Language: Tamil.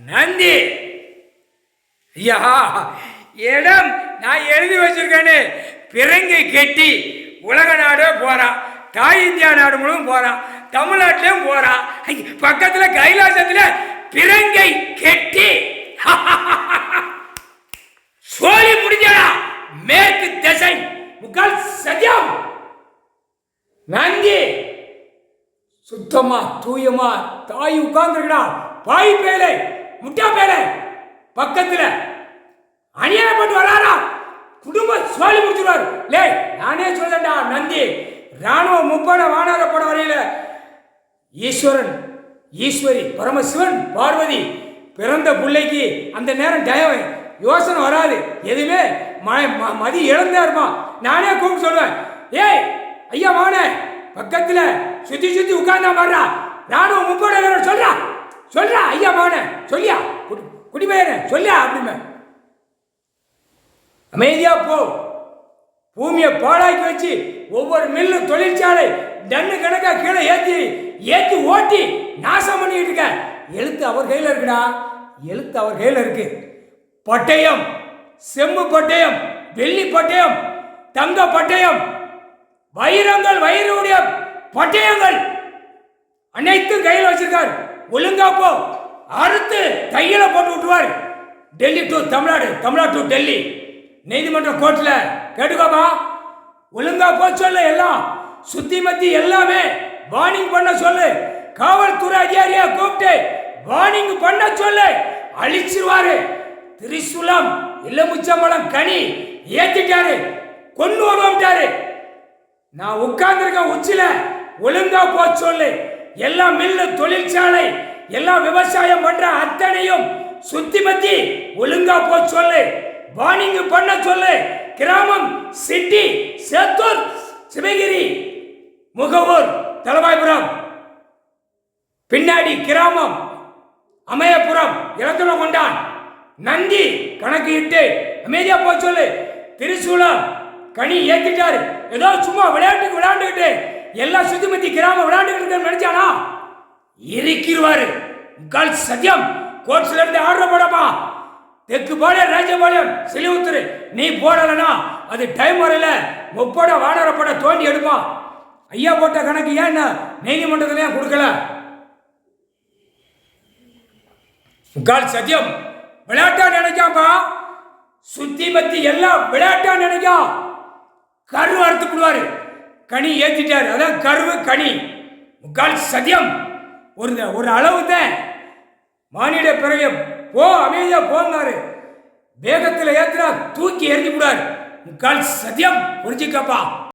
நந்தி ஐயா, இடம் நான் எழுதி வச்சிருக்கேன்னு பிறங்கை கெட்டி உலக நாடே போறான், தாய் இந்தியா நாடு முழுவதும் போறான், தமிழ்நாட்டிலும் போறான், பக்கத்துல கைலாசத்துல பிறங்கை கெட்டி சோழி முடிஞ்சடா. மேற்கு திசை முக்கால் சத்தியம். நந்தி சுத்தமா தூயமா தாய் உட்கார்ந்துருக்கா. பாய் பேலை முட்டா பேலை பக்கத்துல அநியாயப்பட்டு வராரா. குடும்ப சோழி முடிச்சுடுவார். லே நானே சொல்லண்டா. நந்தி ராணுவ முப்பட வானர பட வரையில ஈஸ்வரன் ஈஸ்வரி பரமசிவன் பார்வதி பிறந்த பிள்ளைக்கு அந்த நேரம் டயம் யோசனை வராது. எதுவுமே மதி இழந்தா இருப்பான். நானே கூப்பிட்டு சொல்லுவேன், ஏய் ஐயா மகனே பக்கத்துல சுத்தி சுத்தி உட்கார்ந்தா வர்றா ராணுவ முப்பட சொல்றா சொல்றா ஐயா மகனே சொல்லியா குடிமையன சொல்லியா அப்படிமே அமைதியா போ. பூமியை பாழாக்கி வச்சு ஒவ்வொரு மில்லு தொழிற்சாலை டன்னு கணக்கா கீழே ஏத்தி ஓட்டி நாசம் பண்ணிட்டு இருக்க. எழுத்து அவர் கையில் இருக்குடா. எழுத்து அவர் கையில் இருக்கு. பட்டயம், செம்பு பட்டயம், வெள்ளி பட்டயம், தங்க பட்டயம், வைரங்கள், வைரவுடைய பட்டயங்கள் அனைத்தும் கையில் வச்சிருக்கார். ஒழுங்கா போ. அறுத்து கையில போட்டு விட்டுவார். டெல்லி டு தமிழ்நாடு, தமிழ்நாடு டு டெல்லி நீதிமன்ற கோர்ட்ல கேட்டுக்கோப்பா. ஒழுங்கா போ சொல்லு. எல்லாம் சுத்தி மத்தி எல்லாமே வார்னிங் பண்ண சொல்லு. காவல்துறை அதிகாரியா கூப்பிட்டு வார்னிங் பண்ண சொல்லு. அழிச்சிருவாரு. திரிசூலம் எலுமிச்சம்பழம் கனி ஏத்திட்டாரு. கொண்டு வருவாரு. நான் உட்கார்ந்துருக்க உச்சில ஒழுங்கா போ சொல்லு. எல்லா மில்லு தொழிற்சாலை எல்லாம் விவசாயம் பண்ற அத்தனையும் சுத்தி மத்தி ஒழுங்கா போ சொல்லு. வார்னிங் பண்ண சொல்லு. கிராமம், சிட்டி, சேத்தூர், சிவகிரி, முகவூர், தலவாய்புரம், பின்னாடி கிராமம், அமயபுரம், இலக்கணம் கொண்டான், நந்தி கணக்கு இட்டு அமைதியா போய் சொல்லு. திரிசூலம் கனி ஏத்திட்டாரு. ஏதோ சும்மா விளையாண்டுக்கிட்டு எல்லாம் சுத்திமத்தி கிராமம் விளையாண்டுக்கிட்டு நினைச்சானா இருக்கிறாரு. முக்கால் சத்தியம். கோர்ட்ஸ்ல இருந்து ஆர்டர் போடப்பா. தெற்கு பாளையம், ராஜபாளையம், சிலிவுத்துரு நீ போடலனா அது டைம் வரல. முப்பட வானரப்பட தோண்டி எடுப்பான். ஐயா போட்ட கணக்கு ஏன் நீதிமன்றத்திலே கொடுக்கல? முக்கால் சத்தியம். விளையாட்டா நினைக்காப்பா. சுத்தி மத்தி எல்லாம் விளையாட்டா நினைக்கா. கரு அறுத்து விடுவாரு. கனி ஏத்திட்டாரு. அதான் கருவு கனி. முக்கால் சத்தியம். ஒரு அளவு தான். மானிட பிறகு போ அமைதியா போனாரு. வேகத்தில் ஏத்துனா தூக்கி எறிஞ்சு விடாரு. முக்கால் சத்தியம். புரிஞ்சுக்கப்பா.